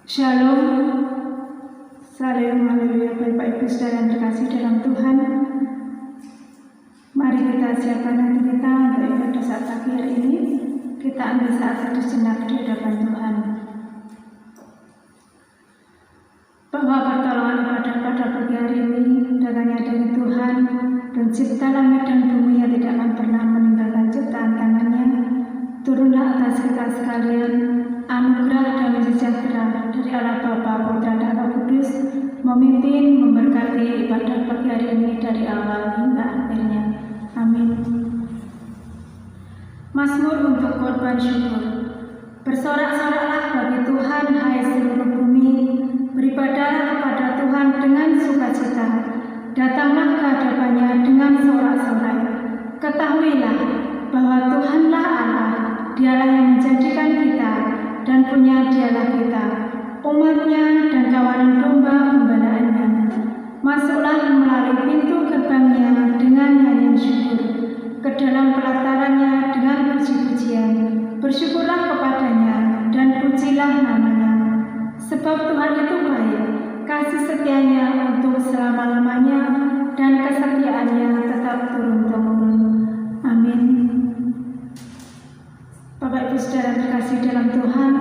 Shalom, salam, haleluya, Bapak Ibu saudara yang terkasih dalam Tuhan. Mari kita siapkan hati kita untuk ibadah saat pagi hari ini. Kita ambil saat satu sejenak di hadapan Tuhan. Bahwa pertolongan pada pagi hari ini datangnya dari Tuhan, pencipta langit dan bumi yang tidak akan pernah meninggalkan ciptaan tangannya. Turunlah atas kita sekalian anugerah dan sejahtera dari Allah Bapa, Putra dan Roh Kudus, memimpin, memberkati ibadah pagi hari ini dari awal hingga akhirnya. Amin. Mazmur untuk korban syukur. Bersorak-soraklah bagi Tuhan, hai seluruh bumi, beribadahlah kepada Tuhan dengan sukacita. Datanglah ke hadapannya dengan sorak-sorai. Ketahuilah bahwa Tuhanlah Allah, Dialah yang menjadikan kita, dan punya Dialah kita, umatnya dan kawanan domba gembalaannya. Masuklah melalui pintu gerbangnya dengan nyanyian syukur, ke dalam pelatarannya dengan puji-pujian. Bersyukurlah kepadanya dan pujilah namanya. Sebab Tuhan itu baik, kasih setianya untuk selama-lamanya, dan kesetiaannya tetap turun-temurun. Amin. Bapak Ibu saudara terkasih dalam Tuhan,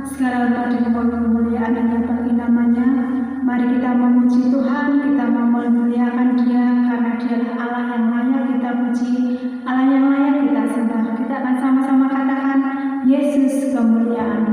segala hormat dan kemuliaan hanya bagi namanya. Mari kita memuji Tuhan, kita memuliakan Dia, karena Dialah Allah yang layak kita puji, Allah yang layak kita sembah. Kita akan sama-sama katakan, Yesus kemuliaan. Yesus kemuliaan.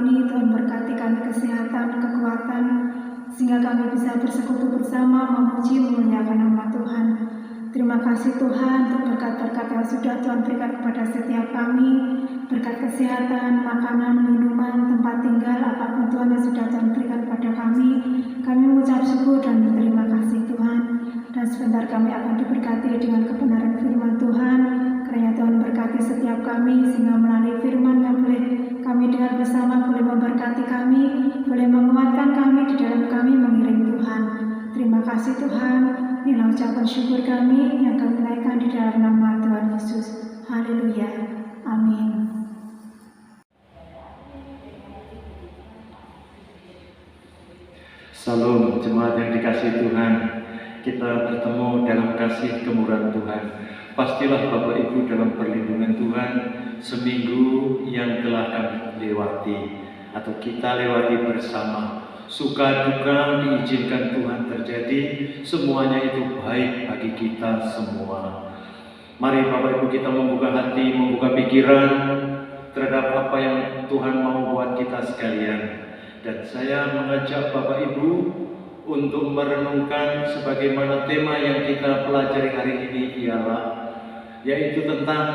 ini Tuhan berkati kami kesehatan, kekuatan, sehingga kami bisa bersekutu bersama memuji memuliakan nama Tuhan. Terima kasih Tuhan untuk berkat-berkat yang sudah Tuhan berikan kepada setiap kami, berkat kesehatan, makanan, minuman, tempat tinggal, apapun Tuhan yang sudah Tuhan berikan kepada kami. Kami mengucap syukur dan berterima kasih Tuhan. Dan sebentar kami akan diberkati dengan kebenaran firman Tuhan. Kiranya Tuhan berkati setiap kami, sehingga melalui firman yang boleh kami dengar bersama, boleh memberkati kami, boleh menguatkan kami di dalam kami mengiring Tuhan. Terima kasih Tuhan. Inilah ucapan syukur kami yang kami naikkan di dalam nama Tuhan Yesus. Haleluya. Amin. Salam jemaat yang dikasihi Tuhan. Kita bertemu dalam kasih kemurahan Tuhan. Pastilah Bapak Ibu dalam perlindungan Tuhan seminggu yang telah kami lewati atau kita lewati bersama. Suka duka diizinkan Tuhan terjadi, semuanya itu baik bagi kita semua. Mari Bapak Ibu kita membuka hati, membuka pikiran terhadap apa yang Tuhan mau buat kita sekalian. Dan saya mengajak Bapak Ibu untuk merenungkan sebagaimana tema yang kita pelajari hari ini yaitu tentang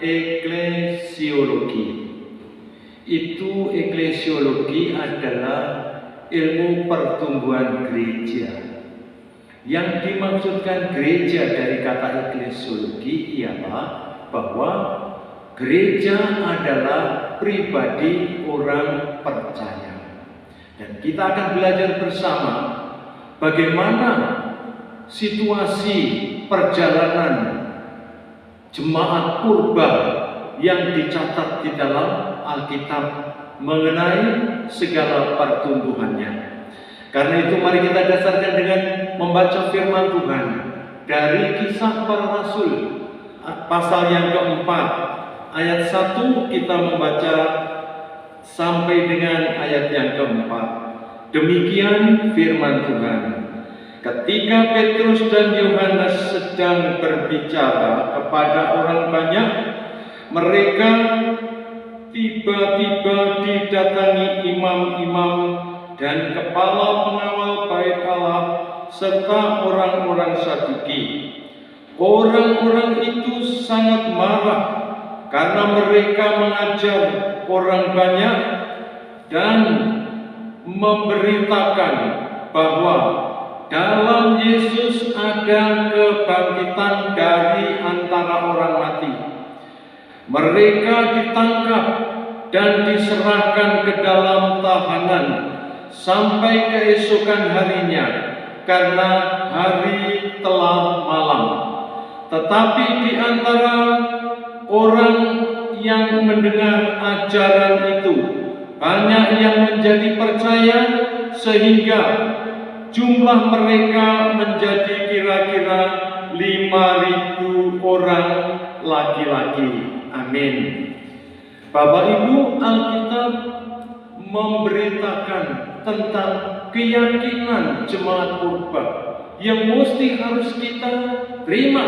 eklesiologi. Itu eklesiologi adalah ilmu pertumbuhan gereja. Yang dimaksudkan gereja dari kata eklesiologi ialah bahwa gereja adalah pribadi orang percaya. Dan kita akan belajar bersama bagaimana situasi perjalanan jemaat purba yang dicatat di dalam Alkitab mengenai segala pertumbuhannya. Karena itu mari kita dasarkan dengan membaca firman Tuhan dari Kisah Para Rasul pasal yang keempat ayat 1 kita membaca sampai dengan ayat yang keempat. Demikian firman Tuhan. Ketika Petrus dan Yohanes sedang berbicara kepada orang banyak, mereka tiba-tiba didatangi imam-imam dan kepala pengawal bait Allah serta orang-orang Saduki. Orang-orang itu sangat marah karena mereka mengajar orang banyak dan memberitakan bahwa dalam Yesus ada kebangkitan dari antara orang mati. Mereka ditangkap dan diserahkan ke dalam tahanan sampai keesokan harinya karena hari telah malam. Tetapi di antara orang yang mendengar ajaran itu banyak yang menjadi percaya sehingga jumlah mereka menjadi kira-kira 5.000 orang laki-laki. Amin. Bapak Ibu, Alkitab memberitakan tentang keyakinan jemaat purba yang mesti harus kita terima.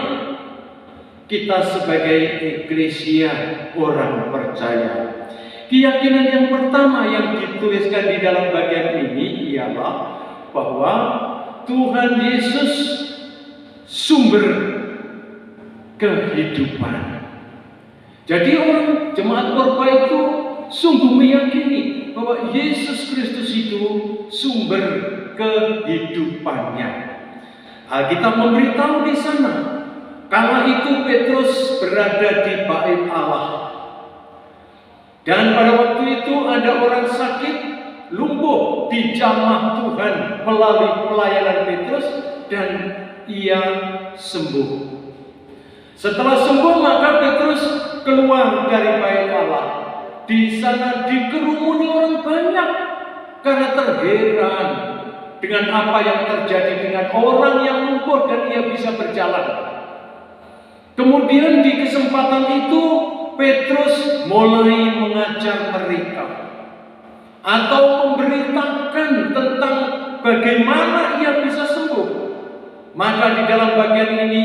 Kita sebagai eklesia orang percaya. Keyakinan yang pertama yang dituliskan di dalam bagian ini ialah bahwa Tuhan Yesus sumber kehidupan. Jadi orang jemaat purba itu sungguh meyakini bahwa Yesus Kristus itu sumber kehidupannya. Alkitab memberitahu di sana, kala itu Petrus berada di bait Allah. Dan pada waktu itu ada orang sakit, lumpuh, dijamah Tuhan melalui pelayanan Petrus dan ia sembuh. Setelah sembuh maka Petrus keluar dari bait Allah. Di sana dikerumuni orang banyak karena terheran dengan apa yang terjadi dengan orang yang lumpuh dan ia bisa berjalan. Kemudian di kesempatan itu Petrus mulai mengajar mereka atau memberitakan tentang bagaimana ia bisa sembuh. Maka di dalam bagian ini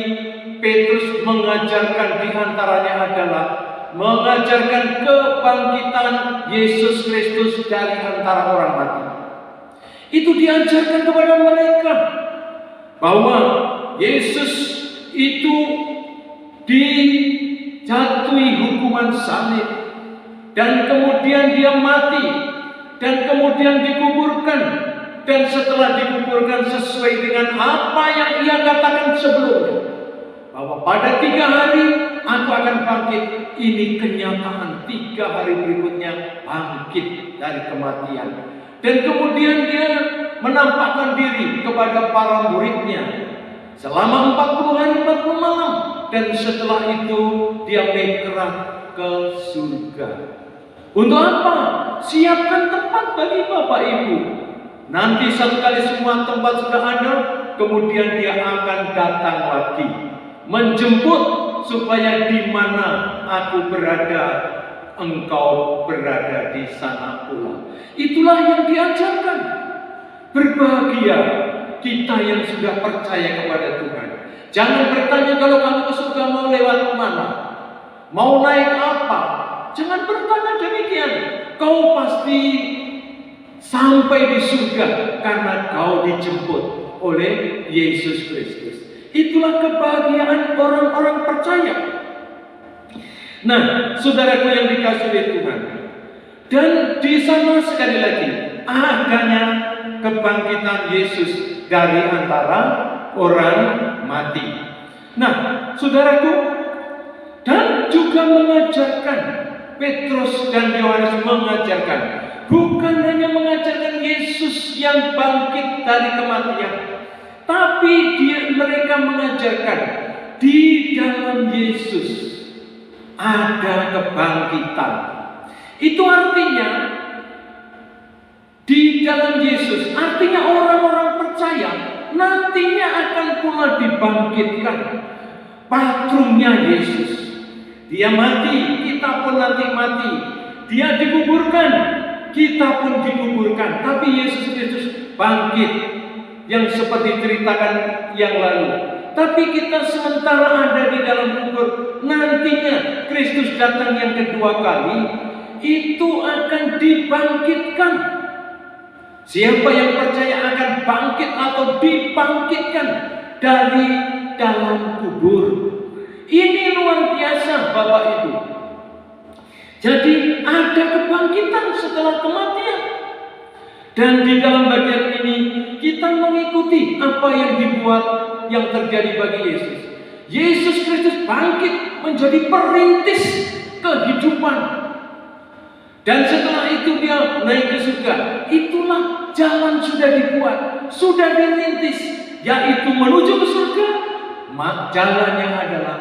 Petrus mengajarkan di antaranya adalah mengajarkan kebangkitan Yesus Kristus dari antara orang mati. Itu diajarkan kepada mereka bahwa Yesus itu dijatuhi hukuman salib dan kemudian dia mati dan kemudian dikuburkan, dan setelah dikuburkan sesuai dengan apa yang ia katakan sebelumnya, bahwa pada 3 hari aku akan bangkit. Ini kenyataan, 3 hari berikutnya bangkit dari kematian. Dan kemudian dia menampakkan diri kepada para muridnya selama 40 hari 40 malam. Dan setelah itu dia bergerak ke surga. Untuk apa? Siapkan tempat bagi Bapak Ibu. Nanti satu kali semua tempat sudah ada, kemudian dia akan datang lagi menjemput, supaya di mana aku berada, engkau berada di sana pula. Itulah yang diajarkan. Berbahagia kita yang sudah percaya kepada Tuhan. Jangan bertanya kalau kamu ke surga mau lewat mana, mau naik apa. Jangan bertanya demikian. Kau pasti sampai di surga karena kau dijemput oleh Yesus Kristus. Itulah kebahagiaan orang-orang percaya. Nah, saudaraku yang dikasihi oleh Tuhan, dan di sana sekali lagi adanya kebangkitan Yesus dari antara orang mati. Nah, saudaraku, dan juga mengajarkan, Petrus dan Yohanes mengajarkan, bukan hanya mengajarkan Yesus yang bangkit dari kematian, tapi mereka mengajarkan di dalam Yesus ada kebangkitan. Itu artinya di dalam Yesus, artinya orang-orang percaya nantinya akan pula dibangkitkan. Patrunnya Yesus, dia mati, kita pun nanti mati. Dia dikuburkan, kita pun dikuburkan. Tapi Yesus Kristus bangkit, yang seperti ceritakan yang lalu. Tapi kita sementara ada di dalam kubur, nantinya Kristus datang yang kedua kali, itu akan dibangkitkan. Siapa yang percaya akan bangkit atau dibangkitkan dari dalam kubur. Ini luar biasa Bapak Ibu. Jadi ada kebangkitan setelah kematian. Dan di dalam bagian ini kita mengikuti apa yang dibuat, yang terjadi bagi Yesus. Yesus Kristus bangkit menjadi perintis kehidupan. Dan setelah itu dia naik ke surga. Itulah jalan sudah dibuat, sudah dirintis, yaitu menuju ke surga. Jalannya adalah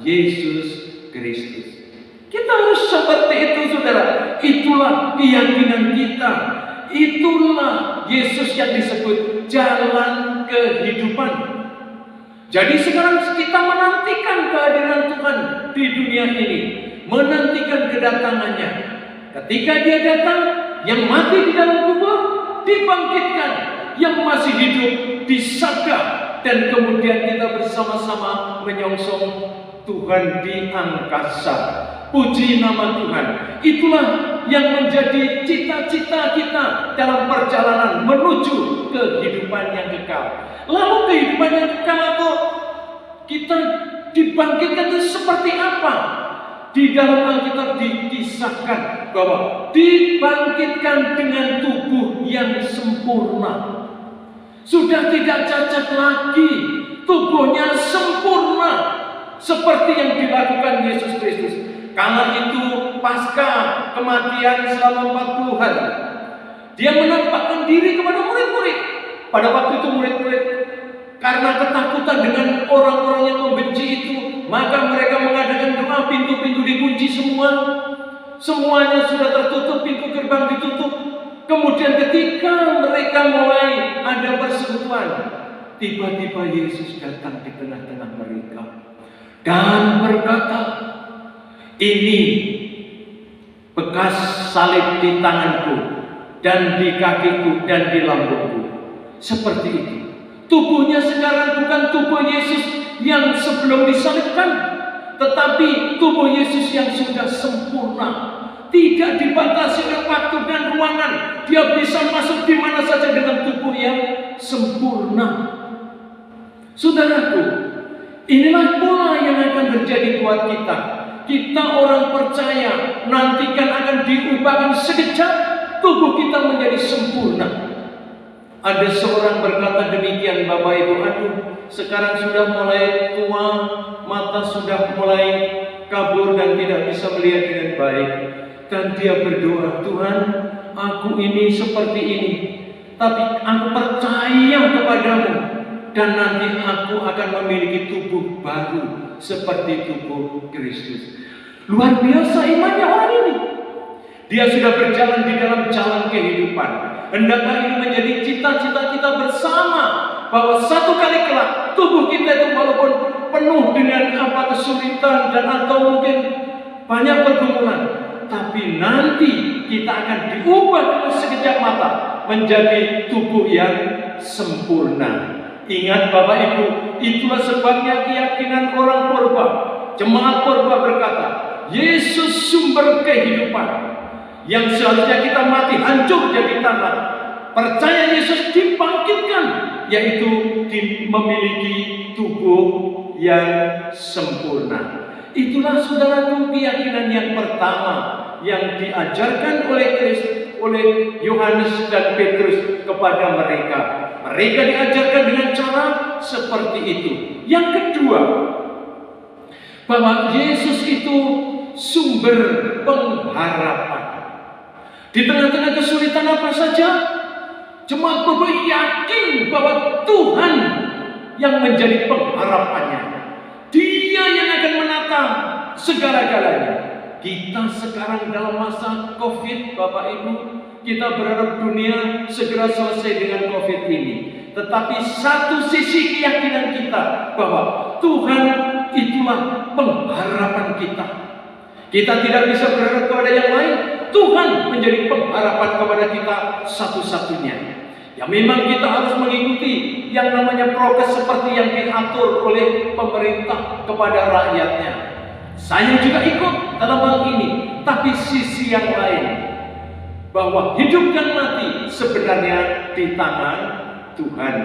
Yesus Kristus. Kita harus seperti itu, saudara. Itulah keyakinan kita. Itulah Yesus yang disebut jalan kehidupan. Jadi sekarang kita menantikan kehadiran Tuhan di dunia ini, menantikan kedatangannya. Ketika dia datang, yang mati di dalam kubur dibangkitkan, yang masih hidup disabda, dan kemudian kita bersama-sama menyongsong Tuhan di angkasa. Puji nama Tuhan. Itulah yang menjadi cita-cita kita dalam perjalanan menuju kehidupan yang kekal. Lalu kehidupan yang kekal atau kita dibangkitkan itu seperti apa? Di dalam Alkitab dikisahkan bahwa dibangkitkan dengan tubuh yang sempurna. Sudah tidak cacat lagi, tubuhnya sempurna seperti yang dilakukan Yesus Kristus. Kala itu pasca kematian selama 40 hari, dia menampakkan diri kepada murid-murid. Pada waktu itu murid-murid karena ketakutan dengan orang-orang yang membenci itu, maka mereka mengadakan doa, pintu-pintu dikunci semua. Semuanya sudah tertutup, pintu gerbang ditutup. Kemudian ketika mereka mulai ada persekutuan, tiba-tiba Yesus datang di tengah-tengah mereka dan berkata, "Ini bekas salib di tanganku dan di kakiku dan di lambungku." Seperti itu. Tubuhnya sekarang bukan tubuh Yesus yang sebelum disalibkan, tetapi tubuh Yesus yang sudah sempurna, tidak dibatasi oleh waktu dan ruangan. Dia bisa masuk di mana saja dengan tubuh yang sempurna. Saudaraku, inilah pola yang akan terjadi buat kita. Kita orang percaya nantikan akan diubahkan sekejap, tubuh kita menjadi sempurna. Ada seorang berkata demikian, Bapak Ibu, aduh, sekarang sudah mulai tua, mata sudah mulai kabur dan tidak bisa melihat dengan baik. Dan dia berdoa, Tuhan, aku ini seperti ini, tapi aku percaya kepadamu, dan nanti aku akan memiliki tubuh baru seperti tubuh Kristus. Luar biasa imannya orang ini. Dia sudah berjalan di dalam jalan kehidupan. Hendaklah ini menjadi cita-cita kita bersama, bahwa satu kali kelak tubuh kita itu walaupun penuh dengan kesulitan dan atau mungkin banyak pergumulan, tapi nanti kita akan diubah dengan sekejap mata menjadi tubuh yang sempurna. Ingat Bapak Ibu, itulah sebabnya keyakinan orang Purba, jemaat Purba berkata, Yesus sumber kehidupan. Yang seharusnya kita mati hancur jadi tanah, percaya Yesus dibangkitkan, yaitu memiliki tubuh yang sempurna. Itulah saudaraku keyakinan yang pertama yang diajarkan oleh Yohanes dan Petrus kepada mereka. Mereka diajarkan dengan cara seperti itu. Yang kedua, bahwa Yesus itu sumber pengharapan. Di tengah-tengah kesulitan apa saja, jemaat Purba yakin bahwa Tuhan yang menjadi pengharapannya. Dia yang akan menata segala-galanya. Kita sekarang dalam masa COVID, Bapak Ibu, kita berharap dunia segera selesai dengan COVID ini. Tetapi satu sisi keyakinan kita bahwa Tuhan itulah pengharapan kita. Kita tidak bisa berharap kepada yang lain. Tuhan menjadi pengharapan kepada kita satu-satunya. Ya memang kita harus mengikuti yang namanya prokes seperti yang diatur oleh pemerintah kepada rakyatnya. Saya juga ikut dalam hal ini. Tapi sisi yang lain, bahwa hidup dan mati sebenarnya di tangan Tuhan.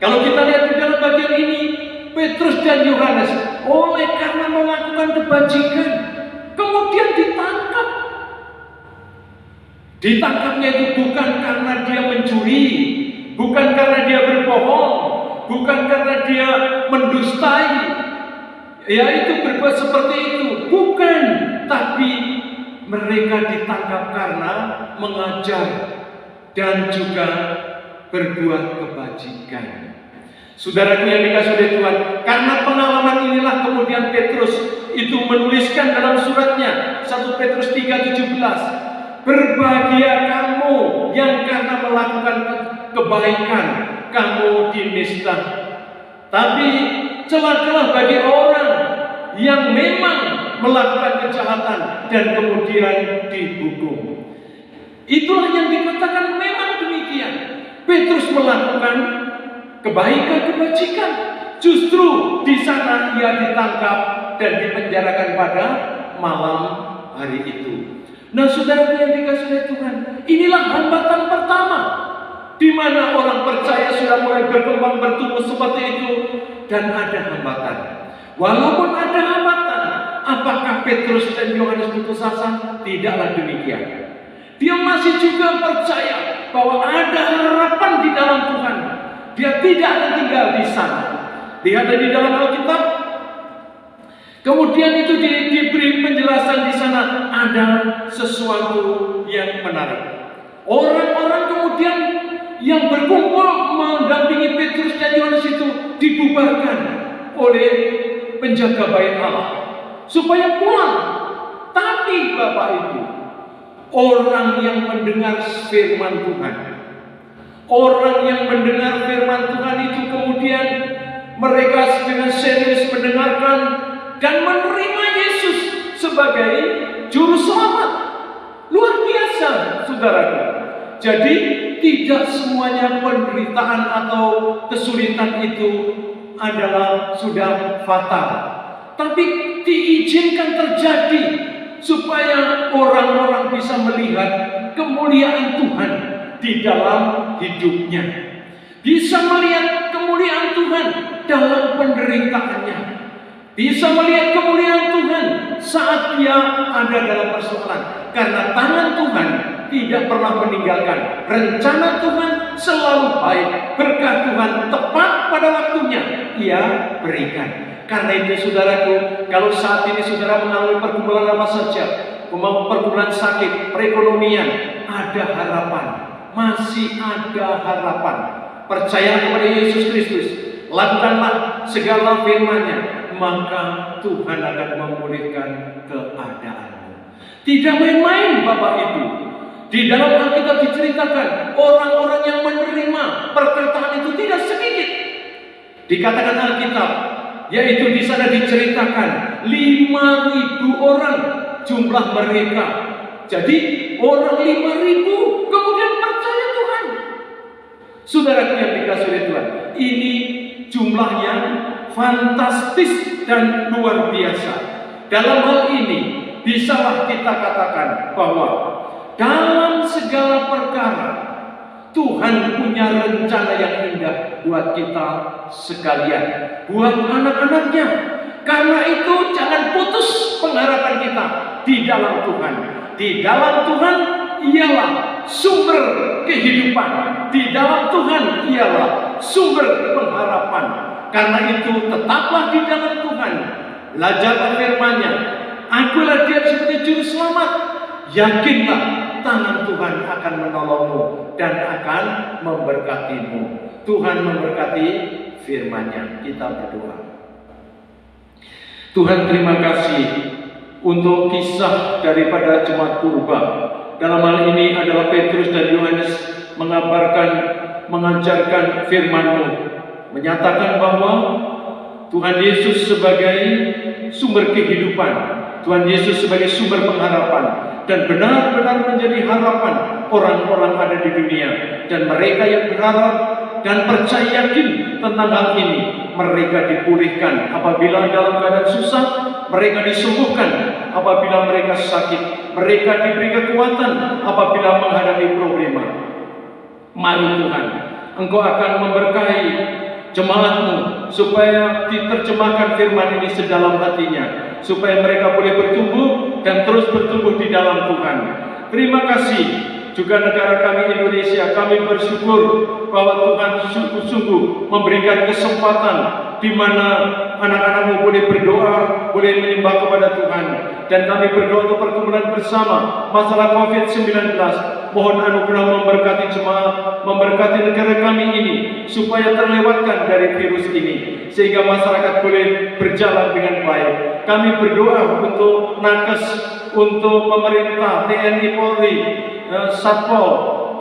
Kalau kita lihat di dalam bagian ini, Petrus dan Yohanes oleh karena melakukan kebajikan kemudian ditangkap. Ditangkapnya itu bukan karena dia mencuri, bukan karena dia berbohong, bukan karena dia mendustai, ya itu berbuat seperti itu, bukan. Tapi mereka ditangkap karena mengajar dan juga berbuat kebajikan. Saudaraku yang dikasihi oleh Tuhan, karena pengalaman inilah kemudian Petrus itu menuliskan dalam suratnya 1 Petrus 3:17, berbahagia kamu yang karena melakukan kebaikan kamu dinista. Tapi celakalah bagi orang yang memang melakukan kejahatan dan kemudian dihukum. Itulah yang dikatakan memang demikian. Petrus melakukan kebaikan kebajikan. Justru di sana ia ditangkap dan dipenjarakan pada malam hari itu. Nah, saudara yang dikasihi oleh Tuhan, inilah hambatan pertama di mana orang percaya sudah mulai berkembang bertumbuh seperti itu, dan ada hambatan. Walaupun ada hambatan, apakah Petrus dan Yohanes putus asa? Tidaklah demikian. Dia masih juga percaya bahwa ada harapan di dalam Tuhan. Dia tidak akan tinggal di sana. Lihat di dalam Alkitab. Kemudian itu diberi penjelasan di sana, ada sesuatu yang menarik. Orang-orang kemudian yang berkumpul mendampingi Petrus dan Yohanes itu dibubarkan oleh penjaga bait Allah supaya pulang. Tapi Bapak Ibu, orang yang mendengar firman Tuhan, orang yang mendengar firman Tuhan itu kemudian mereka dengan serius mendengarkan dan menerima Yesus sebagai juru selamat. Luar biasa, saudaraku. Jadi tidak semuanya penderitaan atau kesulitan itu adalah sudah fatal. Tapi diizinkan terjadi supaya orang-orang bisa melihat kemuliaan Tuhan di dalam hidupnya, bisa melihat kemuliaan Tuhan dalam penderitaannya, bisa melihat kemuliaan Tuhan saat dia ada dalam persoalan. Karena tangan Tuhan tidak pernah meninggalkan, rencana Tuhan selalu baik, berkat Tuhan tepat pada waktunya Ia berikan. Karena itu saudaraku, kalau saat ini saudara mengalami pergumulan apa saja, pergumulan sakit, perekonomian, ada harapan, masih ada harapan. Percayalah kepada Yesus Kristus, lakukanlah segala firman-Nya, maka Tuhan akan memulihkan keadaanmu. Tidak main-main Bapak Ibu. Di dalam Alkitab diceritakan orang-orang yang menerima perkataan itu tidak sedikit. Dikatakan Alkitab, yaitu di sana diceritakan 5.000 orang jumlah mereka. Jadi orang 5.000 kemudian percaya Tuhan. Saudaraku yang dikasihi oleh Tuhan, ini jumlah yang fantastis dan luar biasa. Dalam hal ini bisalah kita katakan bahwa dalam segala perkara Tuhan punya rencana yang indah buat kita sekalian, buat anak-anaknya. Karena itu jangan putus pengharapan kita di dalam Tuhan. Di dalam Tuhan ialah sumber kehidupan. Di dalam Tuhan ialah sumber pengharapan. Karena itu tetaplah di dalam Tuhan. Belajarlah firman-Nya. Akulah Dia sebagai juru selamat. Yakinlah tangan Tuhan akan menolongmu dan akan memberkatimu. Tuhan memberkati firman-Nya. Kita berdoa. Tuhan, terima kasih untuk kisah daripada jemaat purba. Dalam hal ini adalah Petrus dan Yohanes mengajarkan firman-Mu, menyatakan bahwa Tuhan Yesus sebagai sumber kehidupan, Tuhan Yesus sebagai sumber pengharapan, dan benar-benar menjadi harapan orang-orang ada di dunia. Dan mereka yang berharap dan percaya yakin tentang hal ini, mereka dipulihkan apabila dalam keadaan susah, mereka disembuhkan apabila mereka sakit, mereka diberi kekuatan apabila menghadapi problema. Mari Tuhan, Engkau akan memberkahi jemaat-Mu supaya diterjemahkan firman ini sedalam hatinya, supaya mereka boleh bertumbuh dan terus bertumbuh di dalam Tuhan. Terima kasih juga negara kami Indonesia. Kami bersyukur bahwa Tuhan sungguh-sungguh memberikan kesempatan di mana anak-anak-Mu boleh berdoa, boleh menyembah kepada Tuhan. Dan kami berdoa untuk pergumulan bersama masalah COVID-19. Mohon anugerah memberkati jemaat, memberkati negara kami ini, supaya terlewatkan dari virus ini, sehingga masyarakat boleh berjalan dengan baik. Kami berdoa untuk nakes, untuk pemerintah, TNI, Polri, Satpol,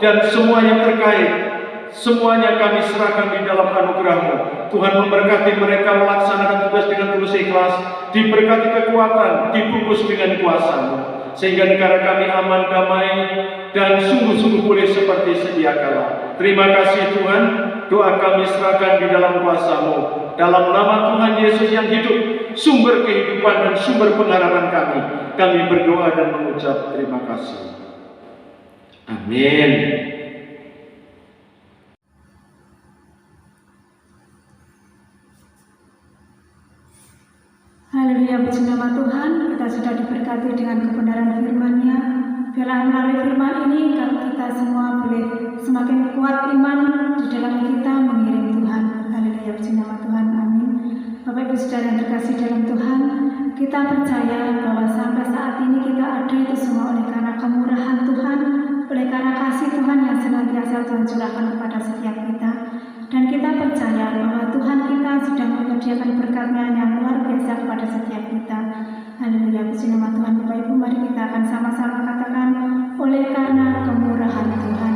dan semua yang terkait. Semuanya kami serahkan di dalam anugerah-Mu. Tuhan memberkati mereka melaksanakan tugas dengan tulus ikhlas, diberkati kekuatan, dibungkus dengan kuasa-Mu, sehingga negara kami aman, damai, dan sungguh-sungguh boleh seperti sedia kala. Terima kasih Tuhan, doa kami serahkan di dalam kuasa-Mu. Dalam nama Tuhan Yesus yang hidup, sumber kehidupan dan sumber pengharapan kami berdoa dan mengucap terima kasih. Amin. Haleluya, puji nama Tuhan. Kita sudah diberkati dengan kebenaran firman-Nya. Biarlah melalui firman ini kita semua boleh semakin kuat iman di dalam kita mengiring Tuhan. Haleluya, puji nama Tuhan. Amin. Bapak Ibu Saudara yang terkasih dalam Tuhan, kita percaya bahwa sampai saat ini kita ada itu semua oleh karena kemurahan Tuhan, oleh karena kasih Tuhan yang senantiasa Tuhan curahkan kepada setiap kita. Dan kita percaya bahwa Tuhan kita sudah menyediakan berkat-Nya yang luar biasa kepada setiap kita. Haleluya, puji nama Tuhan. Bapak Ibu, mari kita akan sama-sama katakan, oleh karena kemurahan Tuhan.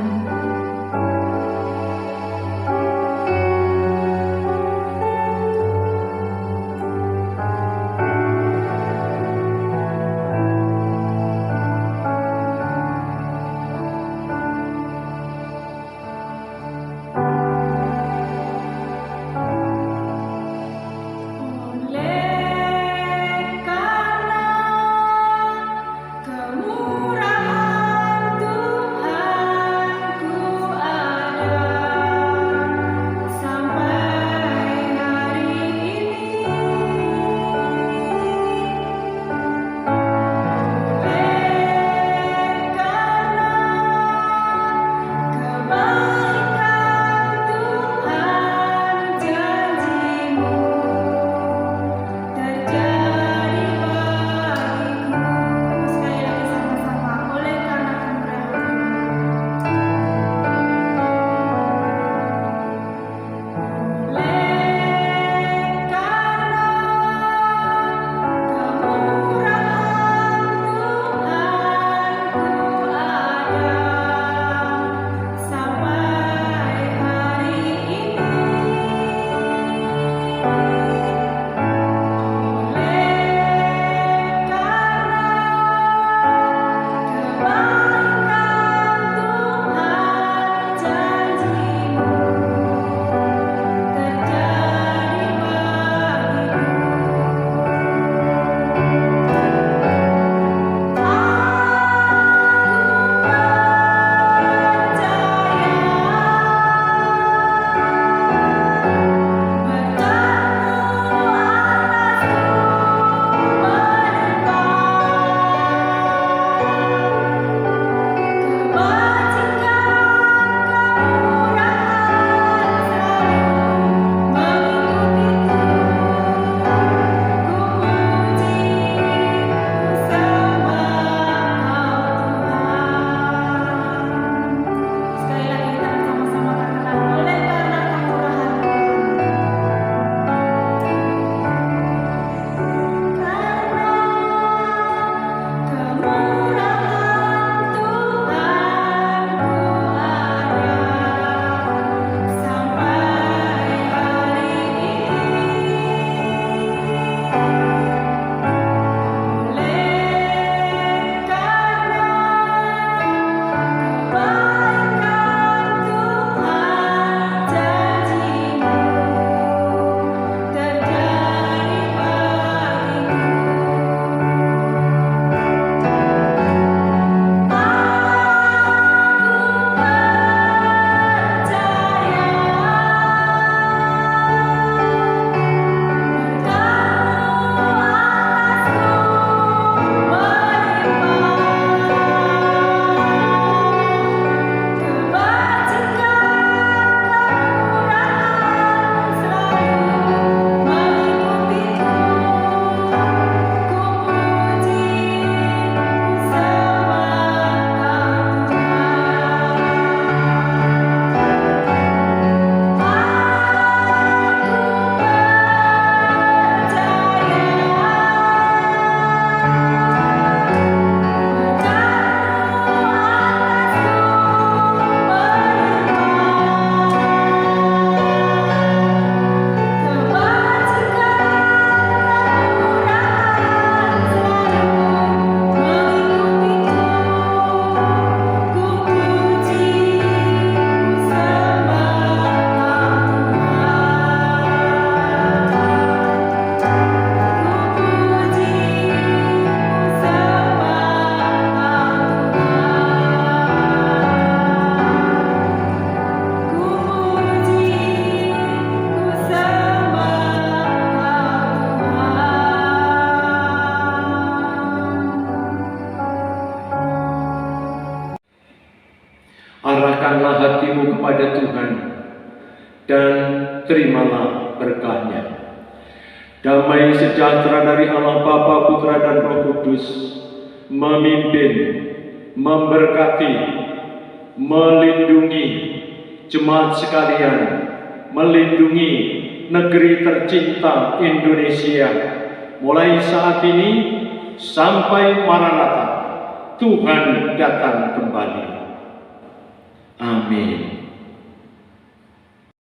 Oleh terimalah berkahnya. Damai sejahtera dari Allah Bapa, Putra, dan Roh Kudus memimpin, memberkati, melindungi jemaat sekalian, melindungi negeri tercinta Indonesia mulai saat ini sampai Maranatha, Tuhan datang kembali. Amin.